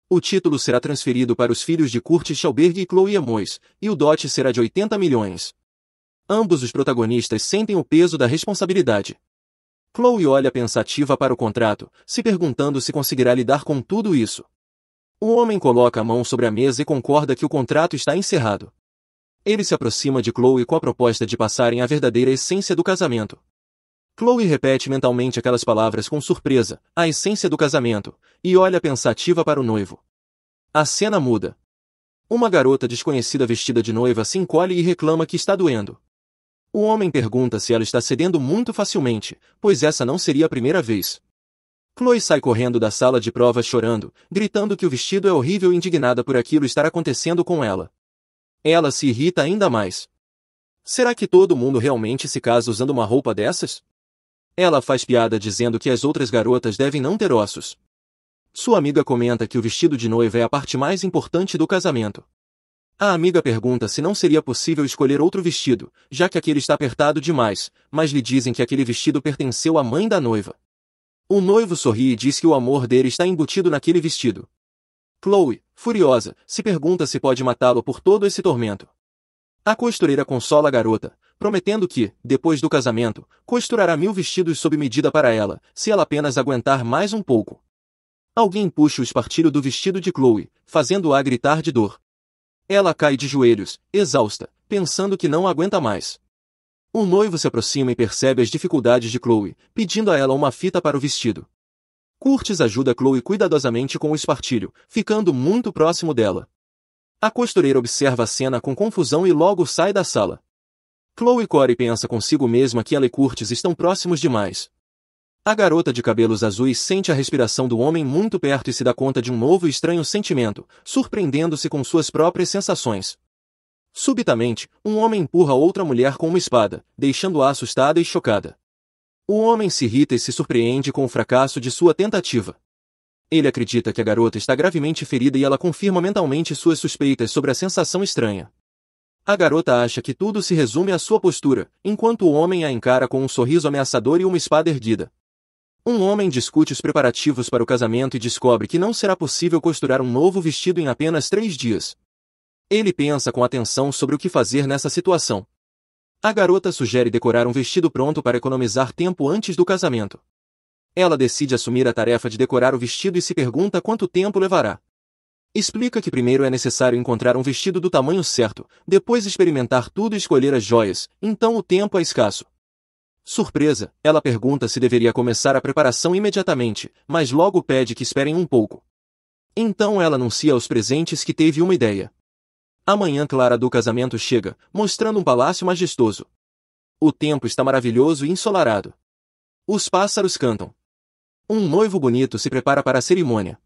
O título será transferido para os filhos de Kurt Schauberg e Chloe Amois, e o dote será de 80 milhões. Ambos os protagonistas sentem o peso da responsabilidade. Chloe olha pensativa para o contrato, se perguntando se conseguirá lidar com tudo isso. O homem coloca a mão sobre a mesa e concorda que o contrato está encerrado. Ele se aproxima de Chloe com a proposta de passarem a verdadeira essência do casamento. Chloe repete mentalmente aquelas palavras com surpresa, a essência do casamento, e olha pensativa para o noivo. A cena muda. Uma garota desconhecida vestida de noiva se encolhe e reclama que está doendo. O homem pergunta se ela está cedendo muito facilmente, pois essa não seria a primeira vez. Chloe sai correndo da sala de provas chorando, gritando que o vestido é horrível e indignada por aquilo estar acontecendo com ela. Ela se irrita ainda mais. Será que todo mundo realmente se casa usando uma roupa dessas? Ela faz piada dizendo que as outras garotas devem não ter ossos. Sua amiga comenta que o vestido de noiva é a parte mais importante do casamento. A amiga pergunta se não seria possível escolher outro vestido, já que aquele está apertado demais, mas lhe dizem que aquele vestido pertenceu à mãe da noiva. O noivo sorri e diz que o amor dele está embutido naquele vestido. Chloe, furiosa, se pergunta se pode matá-lo por todo esse tormento. A costureira consola a garota, prometendo que, depois do casamento, costurará 1000 vestidos sob medida para ela, se ela apenas aguentar mais um pouco. Alguém puxa o espartilho do vestido de Chloe, fazendo-a gritar de dor. Ela cai de joelhos, exausta, pensando que não aguenta mais. O noivo se aproxima e percebe as dificuldades de Chloe, pedindo a ela uma fita para o vestido. Curtis ajuda Chloe cuidadosamente com o espartilho, ficando muito próximo dela. A costureira observa a cena com confusão e logo sai da sala. Chloe Corey pensa consigo mesma que ela e Curtis estão próximos demais. A garota de cabelos azuis sente a respiração do homem muito perto e se dá conta de um novo e estranho sentimento, surpreendendo-se com suas próprias sensações. Subitamente, um homem empurra outra mulher com uma espada, deixando-a assustada e chocada. O homem se irrita e se surpreende com o fracasso de sua tentativa. Ele acredita que a garota está gravemente ferida e ela confirma mentalmente suas suspeitas sobre a sensação estranha. A garota acha que tudo se resume à sua postura, enquanto o homem a encara com um sorriso ameaçador e uma espada erguida. Um homem discute os preparativos para o casamento e descobre que não será possível costurar um novo vestido em apenas 3 dias. Ele pensa com atenção sobre o que fazer nessa situação. A garota sugere decorar um vestido pronto para economizar tempo antes do casamento. Ela decide assumir a tarefa de decorar o vestido e se pergunta quanto tempo levará. Explica que primeiro é necessário encontrar um vestido do tamanho certo, depois experimentar tudo e escolher as joias, então o tempo é escasso. Surpresa, ela pergunta se deveria começar a preparação imediatamente, mas logo pede que esperem um pouco. Então ela anuncia aos presentes que teve uma ideia. A manhã clara do casamento chega, mostrando um palácio majestoso. O tempo está maravilhoso e ensolarado. Os pássaros cantam. Um noivo bonito se prepara para a cerimônia.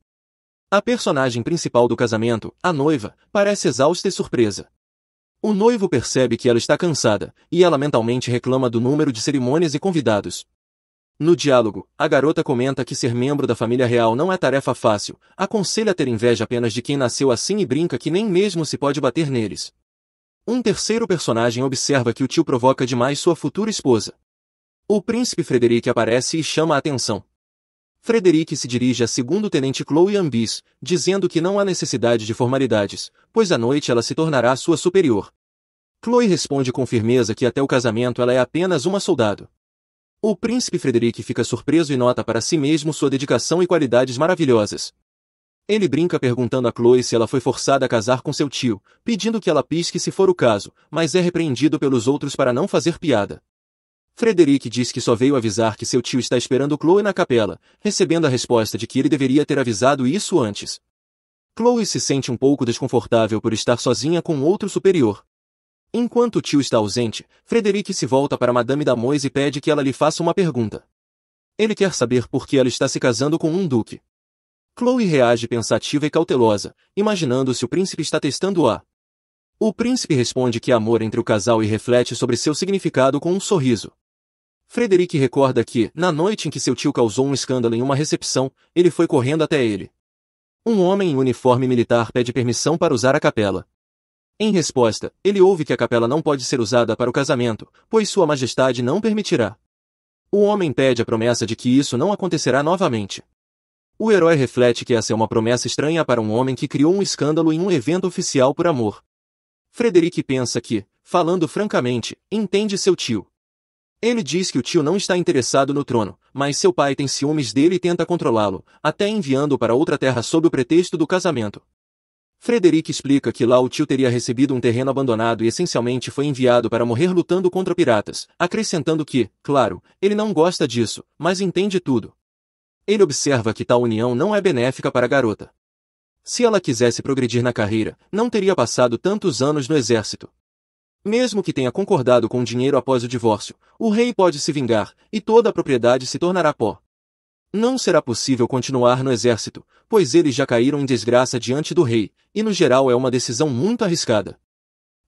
A personagem principal do casamento, a noiva, parece exausta e surpresa. O noivo percebe que ela está cansada, e ela mentalmente reclama do número de cerimônias e convidados. No diálogo, a garota comenta que ser membro da família real não é tarefa fácil, aconselha ter inveja apenas de quem nasceu assim e brinca que nem mesmo se pode bater neles. Um terceiro personagem observa que o tio provoca demais sua futura esposa. O príncipe Frederic aparece e chama a atenção. Frederic se dirige a segundo-tenente Chloe Ambis, dizendo que não há necessidade de formalidades, pois à noite ela se tornará sua superior. Chloe responde com firmeza que até o casamento ela é apenas uma soldado. O príncipe Frederic fica surpreso e nota para si mesmo sua dedicação e qualidades maravilhosas. Ele brinca perguntando a Chloe se ela foi forçada a casar com seu tio, pedindo que ela pisque se for o caso, mas é repreendido pelos outros para não fazer piada. Frederic diz que só veio avisar que seu tio está esperando Chloe na capela, recebendo a resposta de que ele deveria ter avisado isso antes. Chloe se sente um pouco desconfortável por estar sozinha com outro superior. Enquanto o tio está ausente, Frederic se volta para Madame Damois e pede que ela lhe faça uma pergunta. Ele quer saber por que ela está se casando com um duque. Chloe reage pensativa e cautelosa, imaginando se o príncipe está testando-a. O príncipe responde que há amor entre o casal e reflete sobre seu significado com um sorriso. Frederic recorda que, na noite em que seu tio causou um escândalo em uma recepção, ele foi correndo até ele. Um homem em uniforme militar pede permissão para usar a capela. Em resposta, ele ouve que a capela não pode ser usada para o casamento, pois Sua Majestade não permitirá. O homem pede a promessa de que isso não acontecerá novamente. O herói reflete que essa é uma promessa estranha para um homem que criou um escândalo em um evento oficial por amor. Frederic pensa que, falando francamente, entende seu tio. Ele diz que o tio não está interessado no trono, mas seu pai tem ciúmes dele e tenta controlá-lo, até enviando-o para outra terra sob o pretexto do casamento. Frederic explica que lá o tio teria recebido um terreno abandonado e essencialmente foi enviado para morrer lutando contra piratas, acrescentando que, claro, ele não gosta disso, mas entende tudo. Ele observa que tal união não é benéfica para a garota. Se ela quisesse progredir na carreira, não teria passado tantos anos no exército. Mesmo que tenha concordado com o dinheiro após o divórcio, o rei pode se vingar, e toda a propriedade se tornará pó. Não será possível continuar no exército, pois eles já caíram em desgraça diante do rei, e no geral é uma decisão muito arriscada.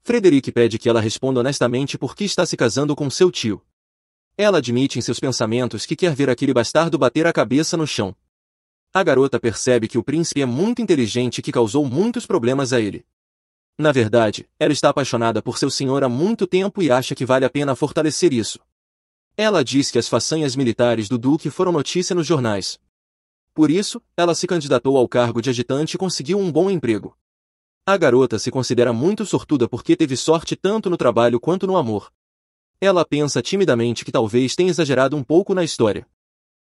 Frederic pede que ela responda honestamente por que está se casando com seu tio. Ela admite em seus pensamentos que quer ver aquele bastardo bater a cabeça no chão. A garota percebe que o príncipe é muito inteligente e que causou muitos problemas a ele. Na verdade, ela está apaixonada por seu senhor há muito tempo e acha que vale a pena fortalecer isso. Ela diz que as façanhas militares do duque foram notícia nos jornais. Por isso, ela se candidatou ao cargo de adjutante e conseguiu um bom emprego. A garota se considera muito sortuda porque teve sorte tanto no trabalho quanto no amor. Ela pensa timidamente que talvez tenha exagerado um pouco na história.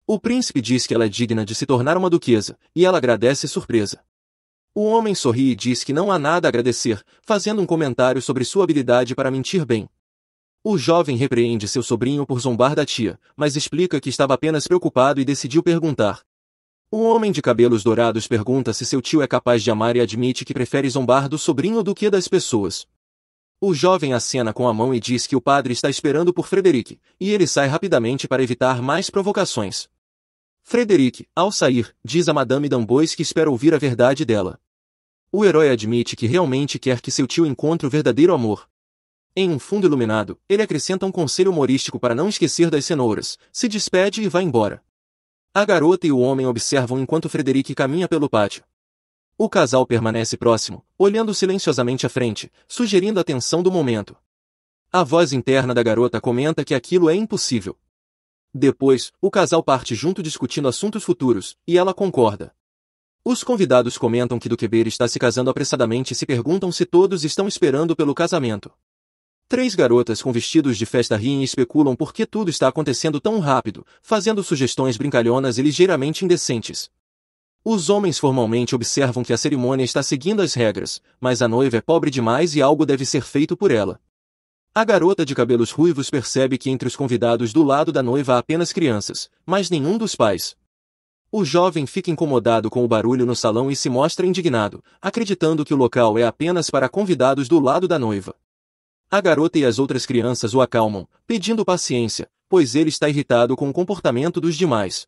O príncipe diz que ela é digna de se tornar uma duquesa, e ela agradece surpresa. O homem sorri e diz que não há nada a agradecer, fazendo um comentário sobre sua habilidade para mentir bem. O jovem repreende seu sobrinho por zombar da tia, mas explica que estava apenas preocupado e decidiu perguntar. O homem de cabelos dourados pergunta se seu tio é capaz de amar e admite que prefere zombar do sobrinho do que das pessoas. O jovem acena com a mão e diz que o padre está esperando por Frederic, e ele sai rapidamente para evitar mais provocações. Frederic, ao sair, diz a Madame Dambois que espera ouvir a verdade dela. O herói admite que realmente quer que seu tio encontre o verdadeiro amor. Em um fundo iluminado, ele acrescenta um conselho humorístico para não esquecer das cenouras, se despede e vai embora. A garota e o homem observam enquanto Frederic caminha pelo pátio. O casal permanece próximo, olhando silenciosamente à frente, sugerindo a tensão do momento. A voz interna da garota comenta que aquilo é impossível. Depois, o casal parte junto discutindo assuntos futuros, e ela concorda. Os convidados comentam que Duqueber está se casando apressadamente e se perguntam se todos estão esperando pelo casamento. 3 garotas com vestidos de festa riem e especulam por que tudo está acontecendo tão rápido, fazendo sugestões brincalhonas e ligeiramente indecentes. Os homens formalmente observam que a cerimônia está seguindo as regras, mas a noiva é pobre demais e algo deve ser feito por ela. A garota de cabelos ruivos percebe que entre os convidados do lado da noiva há apenas crianças, mas nenhum dos pais. O jovem fica incomodado com o barulho no salão e se mostra indignado, acreditando que o local é apenas para convidados do lado da noiva. A garota e as outras crianças o acalmam, pedindo paciência, pois ele está irritado com o comportamento dos demais.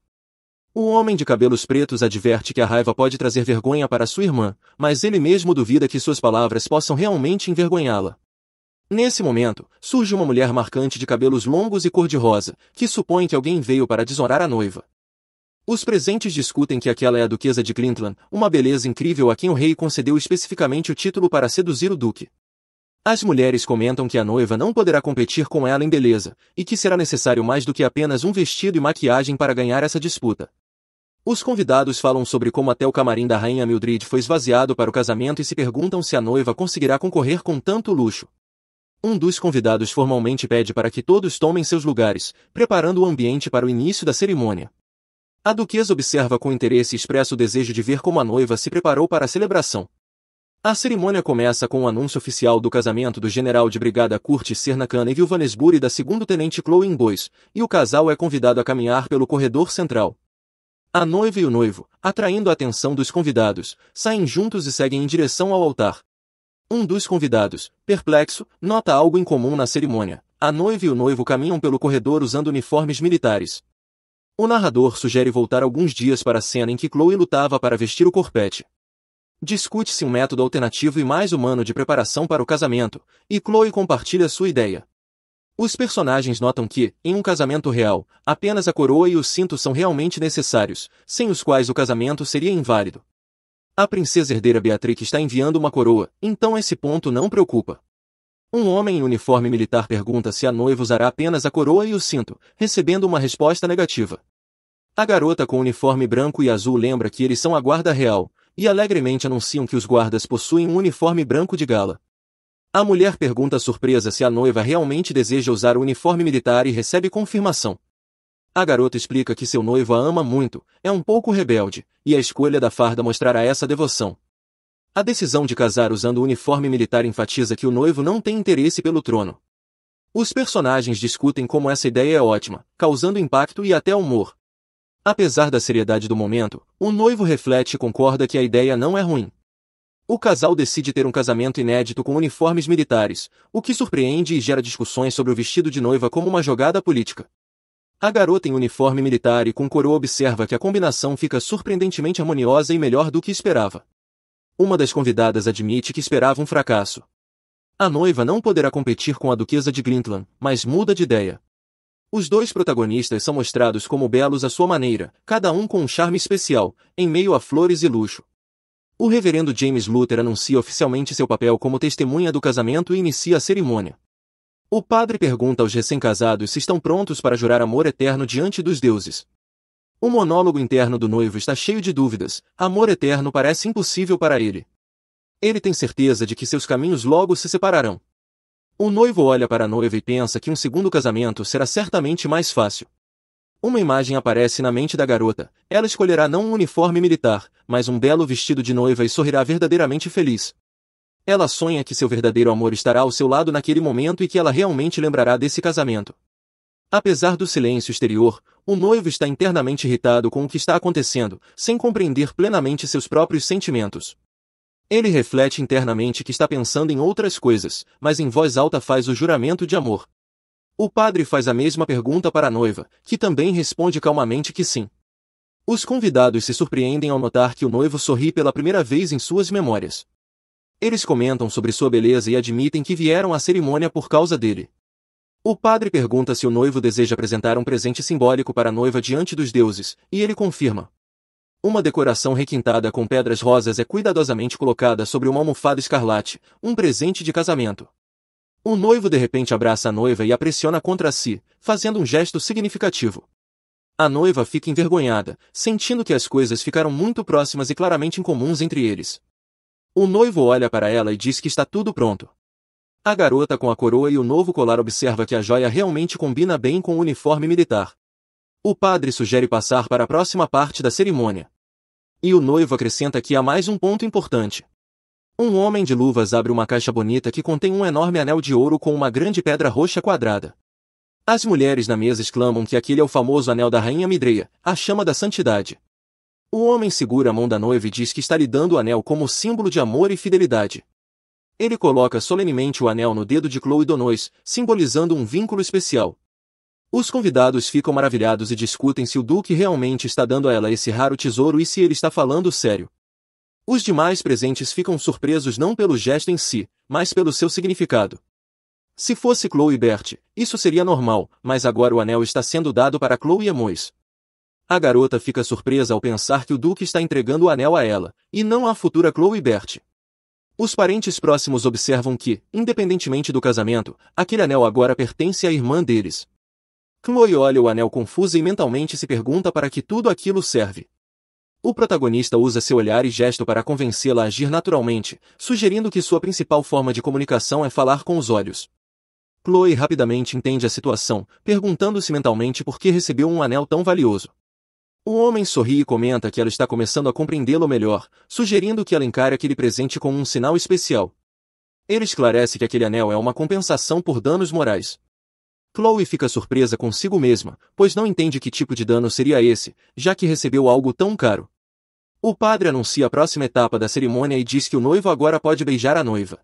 O homem de cabelos pretos adverte que a raiva pode trazer vergonha para sua irmã, mas ele mesmo duvida que suas palavras possam realmente envergonhá-la. Nesse momento, surge uma mulher marcante de cabelos longos e cor-de-rosa, que supõe que alguém veio para desonrar a noiva. Os presentes discutem que aquela é a duquesa de Glintland, uma beleza incrível a quem o rei concedeu especificamente o título para seduzir o duque. As mulheres comentam que a noiva não poderá competir com ela em beleza, e que será necessário mais do que apenas um vestido e maquiagem para ganhar essa disputa. Os convidados falam sobre como até o camarim da rainha Mildred foi esvaziado para o casamento e se perguntam se a noiva conseguirá concorrer com tanto luxo. Um dos convidados formalmente pede para que todos tomem seus lugares, preparando o ambiente para o início da cerimônia. A duquesa observa com interesse e expressa o desejo de ver como a noiva se preparou para a celebração. A cerimônia começa com o anúncio oficial do casamento do general de brigada Curtis Cernachan e Vilvanesbury e da segundo-tenente Chloe Boyce, e o casal é convidado a caminhar pelo corredor central. A noiva e o noivo, atraindo a atenção dos convidados, saem juntos e seguem em direção ao altar. Um dos convidados, perplexo, nota algo incomum na cerimônia. A noiva e o noivo caminham pelo corredor usando uniformes militares. O narrador sugere voltar alguns dias para a cena em que Chloe lutava para vestir o corpete. Discute-se um método alternativo e mais humano de preparação para o casamento, e Chloe compartilha sua ideia. Os personagens notam que, em um casamento real, apenas a coroa e o cinto são realmente necessários, sem os quais o casamento seria inválido. A princesa herdeira Beatrix está enviando uma coroa, então esse ponto não preocupa. Um homem em uniforme militar pergunta se a noiva usará apenas a coroa e o cinto, recebendo uma resposta negativa. A garota com uniforme branco e azul lembra que eles são a guarda real, e alegremente anunciam que os guardas possuem um uniforme branco de gala. A mulher pergunta surpresa se a noiva realmente deseja usar o uniforme militar e recebe confirmação. A garota explica que seu noivo a ama muito, é um pouco rebelde, e a escolha da farda mostrará essa devoção. A decisão de casar usando o uniforme militar enfatiza que o noivo não tem interesse pelo trono. Os personagens discutem como essa ideia é ótima, causando impacto e até humor. Apesar da seriedade do momento, o noivo reflete e concorda que a ideia não é ruim. O casal decide ter um casamento inédito com uniformes militares, o que surpreende e gera discussões sobre o vestido de noiva como uma jogada política. A garota em uniforme militar e com coroa observa que a combinação fica surpreendentemente harmoniosa e melhor do que esperava. Uma das convidadas admite que esperava um fracasso. A noiva não poderá competir com a duquesa de Glintland, mas muda de ideia. Os dois protagonistas são mostrados como belos à sua maneira, cada um com um charme especial, em meio a flores e luxo. O reverendo James Luther anuncia oficialmente seu papel como testemunha do casamento e inicia a cerimônia. O padre pergunta aos recém-casados se estão prontos para jurar amor eterno diante dos deuses. O monólogo interno do noivo está cheio de dúvidas, amor eterno parece impossível para ele. Ele tem certeza de que seus caminhos logo se separarão. O noivo olha para a noiva e pensa que um segundo casamento será certamente mais fácil. Uma imagem aparece na mente da garota, ela escolherá não um uniforme militar, mas um belo vestido de noiva e sorrirá verdadeiramente feliz. Ela sonha que seu verdadeiro amor estará ao seu lado naquele momento e que ela realmente lembrará desse casamento. Apesar do silêncio exterior, o noivo está internamente irritado com o que está acontecendo, sem compreender plenamente seus próprios sentimentos. Ele reflete internamente que está pensando em outras coisas, mas em voz alta faz o juramento de amor. O padre faz a mesma pergunta para a noiva, que também responde calmamente que sim. Os convidados se surpreendem ao notar que o noivo sorri pela primeira vez em suas memórias. Eles comentam sobre sua beleza e admitem que vieram à cerimônia por causa dele. O padre pergunta se o noivo deseja apresentar um presente simbólico para a noiva diante dos deuses, e ele confirma. Uma decoração requintada com pedras rosas é cuidadosamente colocada sobre uma almofada escarlate, um presente de casamento. O noivo de repente abraça a noiva e a pressiona contra si, fazendo um gesto significativo. A noiva fica envergonhada, sentindo que as coisas ficaram muito próximas e claramente incomuns entre eles. O noivo olha para ela e diz que está tudo pronto. A garota com a coroa e o novo colar observa que a joia realmente combina bem com o uniforme militar. O padre sugere passar para a próxima parte da cerimônia. E o noivo acrescenta que há mais um ponto importante. Um homem de luvas abre uma caixa bonita que contém um enorme anel de ouro com uma grande pedra roxa quadrada. As mulheres na mesa exclamam que aquele é o famoso anel da rainha Midreia, a chama da santidade. O homem segura a mão da noiva e diz que está lhe dando o anel como símbolo de amor e fidelidade. Ele coloca solenemente o anel no dedo de Chloe Donois, simbolizando um vínculo especial. Os convidados ficam maravilhados e discutem se o duque realmente está dando a ela esse raro tesouro e se ele está falando sério. Os demais presentes ficam surpresos não pelo gesto em si, mas pelo seu significado. Se fosse Chloe e Bert, isso seria normal, mas agora o anel está sendo dado para Chloe e Amos. A garota fica surpresa ao pensar que o duque está entregando o anel a ela, e não à futura Chloe e Bert. Os parentes próximos observam que, independentemente do casamento, aquele anel agora pertence à irmã deles. Chloe olha o anel confusa e mentalmente se pergunta para que tudo aquilo serve. O protagonista usa seu olhar e gesto para convencê-la a agir naturalmente, sugerindo que sua principal forma de comunicação é falar com os olhos. Chloe rapidamente entende a situação, perguntando-se mentalmente por que recebeu um anel tão valioso. O homem sorri e comenta que ela está começando a compreendê-lo melhor, sugerindo que ela encare aquele presente como um sinal especial. Ele esclarece que aquele anel é uma compensação por danos morais. Chloe fica surpresa consigo mesma, pois não entende que tipo de dano seria esse, já que recebeu algo tão caro. O padre anuncia a próxima etapa da cerimônia e diz que o noivo agora pode beijar a noiva.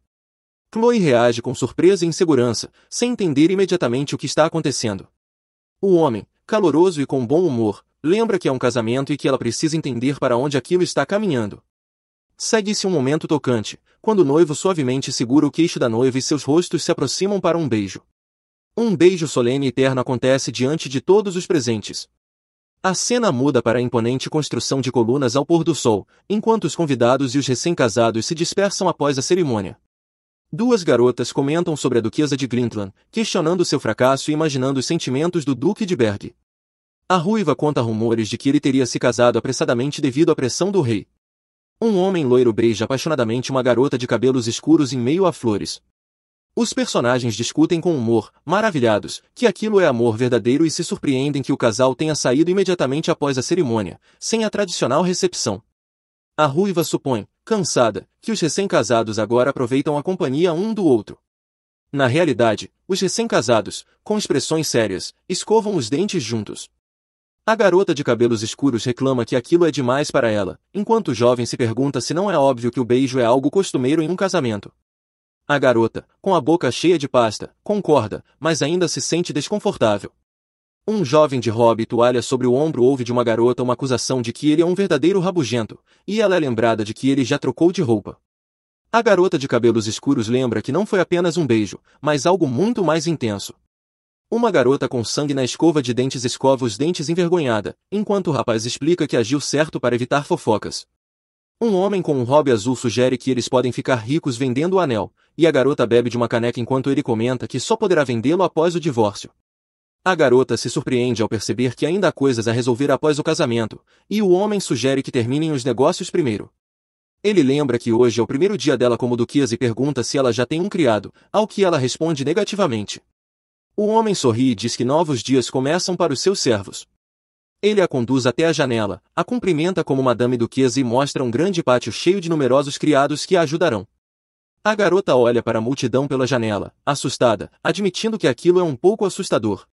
Chloe reage com surpresa e insegurança, sem entender imediatamente o que está acontecendo. O homem, caloroso e com bom humor, lembra que é um casamento e que ela precisa entender para onde aquilo está caminhando. Segue-se um momento tocante, quando o noivo suavemente segura o queixo da noiva e seus rostos se aproximam para um beijo. Um beijo solene e terno acontece diante de todos os presentes. A cena muda para a imponente construção de colunas ao pôr do sol, enquanto os convidados e os recém-casados se dispersam após a cerimônia. Duas garotas comentam sobre a duquesa de Glintland, questionando seu fracasso e imaginando os sentimentos do duque de Berg. A ruiva conta rumores de que ele teria se casado apressadamente devido à pressão do rei. Um homem loiro beija apaixonadamente uma garota de cabelos escuros em meio a flores. Os personagens discutem com humor, maravilhados, que aquilo é amor verdadeiro e se surpreendem que o casal tenha saído imediatamente após a cerimônia, sem a tradicional recepção. A ruiva supõe, cansada, que os recém-casados agora aproveitam a companhia um do outro. Na realidade, os recém-casados, com expressões sérias, escovam os dentes juntos. A garota de cabelos escuros reclama que aquilo é demais para ela, enquanto o jovem se pergunta se não é óbvio que o beijo é algo costumeiro em um casamento. A garota, com a boca cheia de pasta, concorda, mas ainda se sente desconfortável. Um jovem de hobby toalha sobre o ombro ouve de uma garota uma acusação de que ele é um verdadeiro rabugento, e ela é lembrada de que ele já trocou de roupa. A garota de cabelos escuros lembra que não foi apenas um beijo, mas algo muito mais intenso. Uma garota com sangue na escova de dentes escova os dentes envergonhada, enquanto o rapaz explica que agiu certo para evitar fofocas. Um homem com um hobby azul sugere que eles podem ficar ricos vendendo o anel, e a garota bebe de uma caneca enquanto ele comenta que só poderá vendê-lo após o divórcio. A garota se surpreende ao perceber que ainda há coisas a resolver após o casamento, e o homem sugere que terminem os negócios primeiro. Ele lembra que hoje é o primeiro dia dela como duquesa e pergunta se ela já tem um criado, ao que ela responde negativamente. O homem sorri e diz que novos dias começam para os seus servos. Ele a conduz até a janela, a cumprimenta como madame duquesa e mostra um grande pátio cheio de numerosos criados que a ajudarão. A garota olha para a multidão pela janela, assustada, admitindo que aquilo é um pouco assustador.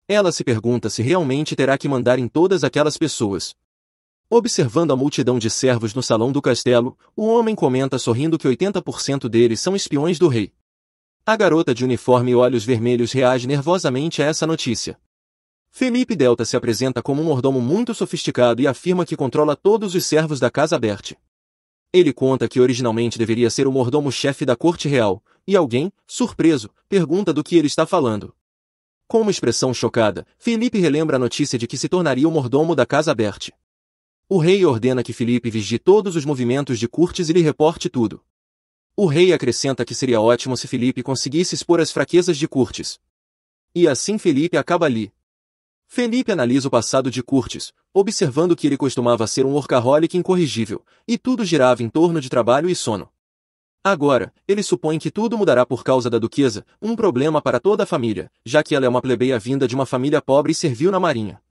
Ela se pergunta se realmente terá que mandar em todas aquelas pessoas. Observando a multidão de servos no salão do castelo, o homem comenta sorrindo que 80% deles são espiões do rei. A garota de uniforme e olhos vermelhos reage nervosamente a essa notícia. Felipe Delta se apresenta como um mordomo muito sofisticado e afirma que controla todos os servos da casa Bert. Ele conta que originalmente deveria ser o mordomo-chefe da corte real, e alguém, surpreso, pergunta do que ele está falando. Com uma expressão chocada, Felipe relembra a notícia de que se tornaria o mordomo da casa Berti. O rei ordena que Felipe vigie todos os movimentos de Curtis e lhe reporte tudo. O rei acrescenta que seria ótimo se Felipe conseguisse expor as fraquezas de Curtis. E assim Felipe acaba ali. Felipe analisa o passado de Curtis, observando que ele costumava ser um workaholic incorrigível, e tudo girava em torno de trabalho e sono. Agora, ele supõe que tudo mudará por causa da duquesa, um problema para toda a família, já que ela é uma plebeia vinda de uma família pobre e serviu na marinha.